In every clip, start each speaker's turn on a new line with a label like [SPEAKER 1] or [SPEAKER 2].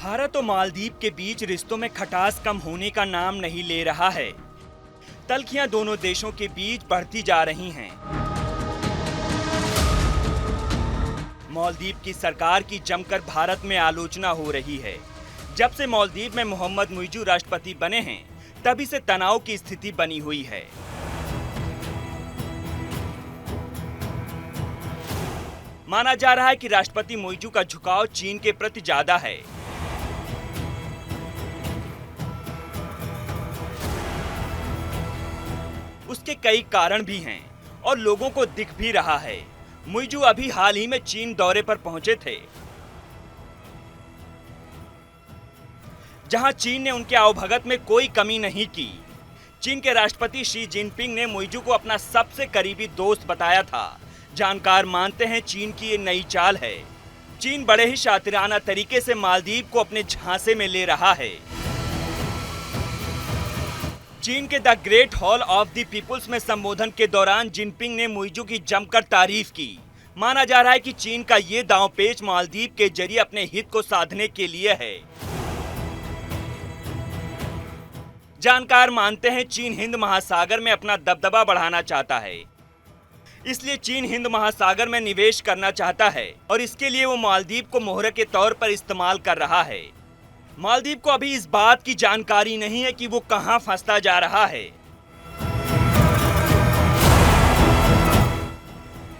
[SPEAKER 1] भारत और मालदीव के बीच रिश्तों में खटास कम होने का नाम नहीं ले रहा है। तल्खियां दोनों देशों के बीच बढ़ती जा रही हैं। मालदीव की सरकार की जमकर भारत में आलोचना हो रही है। जब से मालदीव में मोहम्मद मुइज़ू राष्ट्रपति बने हैं, तभी से तनाव की स्थिति बनी हुई है। माना जा रहा है कि राष्ट्रपति मुइज़ू का झुकाव चीन के प्रति ज्यादा है। उसके कई कारण भी हैं और लोगों को दिख भी रहा है। मुइज़ू अभी हाल ही में चीन दौरे पर पहुंचे थे, जहां चीन ने उनके आवभगत में कोई कमी नहीं की। चीन के राष्ट्रपति शी जिनपिंग ने मुइज़ू को अपना सबसे करीबी दोस्त बताया था। जानकार मानते हैं चीन की ये नई चाल है। चीन बड़े ही शातिराना तरीके से मालदीव को अपने झांसे में ले रहा है। चीन के the Great Hall of the People's में संबोधन के दौरान जिनपिंग ने मुइज़ू की जमकर तारीफ की। माना जा रहा है कि चीन का ये दांवपेच मालदीव के जरिए अपने हित को साधने के लिए है। जानकार मानते हैं चीन हिंद महासागर में अपना दबदबा बढ़ाना चाहता है, इसलिए चीन हिंद महासागर में निवेश करना चाहता है और इसके लिए वो मालदीव को मोहर के तौर पर इस्तेमाल कर रहा है। मालदीव को अभी इस बात की जानकारी नहीं है कि वो कहां फंसता जा रहा है।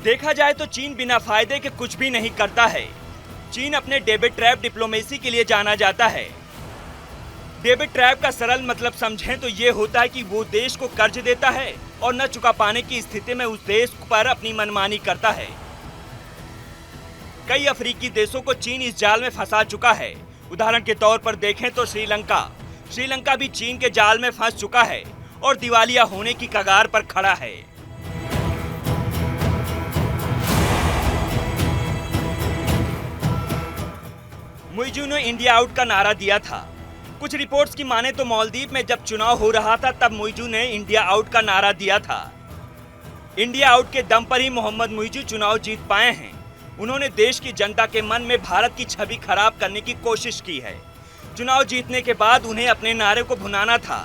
[SPEAKER 1] देखा जाए तो चीन बिना फायदे के कुछ भी नहीं करता है। चीन अपने डेबिट ट्रैप डिप्लोमेसी के लिए जाना जाता है। डेबिट ट्रैप का सरल मतलब समझें तो ये होता है कि वो देश को कर्ज देता है और न चुका पाने की स्थिति में उस देश पर अपनी मनमानी करता है। कई अफ्रीकी देशों को चीन इस जाल में फंसा चुका है। उदाहरण के तौर पर देखें तो श्रीलंका भी चीन के जाल में फंस चुका है और दिवालिया होने की कगार पर खड़ा है। मुइज़ू ने इंडिया आउट का नारा दिया था। कुछ रिपोर्ट्स की माने तो मालदीव में जब चुनाव हो रहा था तब मुइज़ू ने इंडिया आउट का नारा दिया था। इंडिया आउट के दम पर ही मोहम्मद मुइज़ू चुनाव जीत पाए हैं। उन्होंने देश की जनता के मन में भारत की छवि खराब करने की कोशिश की है। चुनाव जीतने के बाद उन्हें अपने नारे को भुनाना था,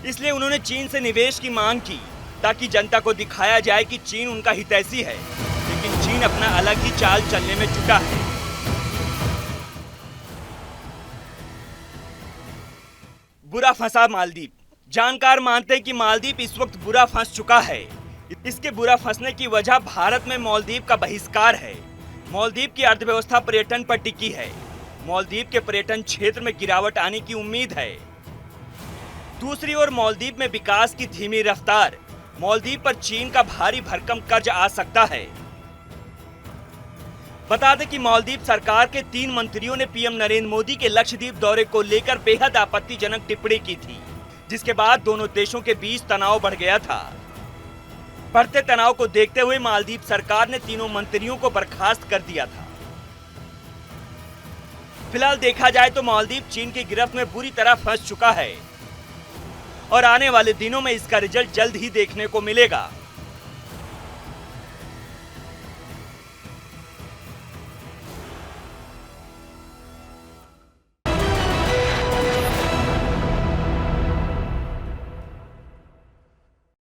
[SPEAKER 1] इसलिए उन्होंने चीन से निवेश की मांग की ताकि जनता को दिखाया जाए कि चीन उनका हितैषी है। लेकिन चीन अपना अलग ही चाल चलने में जुटा है। बुरा फंसा मालदीव। जानकार मानते हैं कि मालदीव इस वक्त बुरा फंस चुका है। इसके बुरा फंसने की वजह भारत में मालदीव का बहिष्कार है। मालदीव की अर्थव्यवस्था पर्यटन पर टिकी है। मालदीव के पर्यटन क्षेत्र में गिरावट आने की उम्मीद है। दूसरी ओर मालदीव में विकास की धीमी रफ्तार। मालदीव पर चीन का भारी भरकम कर्ज आ सकता है। बता दें कि मालदीव सरकार के 3 मंत्रियों ने पीएम नरेंद्र मोदी के लक्षद्वीप दौरे को लेकर बेहद आपत्तिजनक टिप्पणी की थी, जिसके बाद दोनों देशों के बीच तनाव बढ़ गया था। बढ़ते तनाव को देखते हुए मालदीव सरकार ने तीनों मंत्रियों को बर्खास्त कर दिया था। फिलहाल देखा जाए तो मालदीव चीन की गिरफ्त में बुरी तरह फंस चुका है और आने वाले दिनों में इसका रिजल्ट जल्द ही देखने को मिलेगा।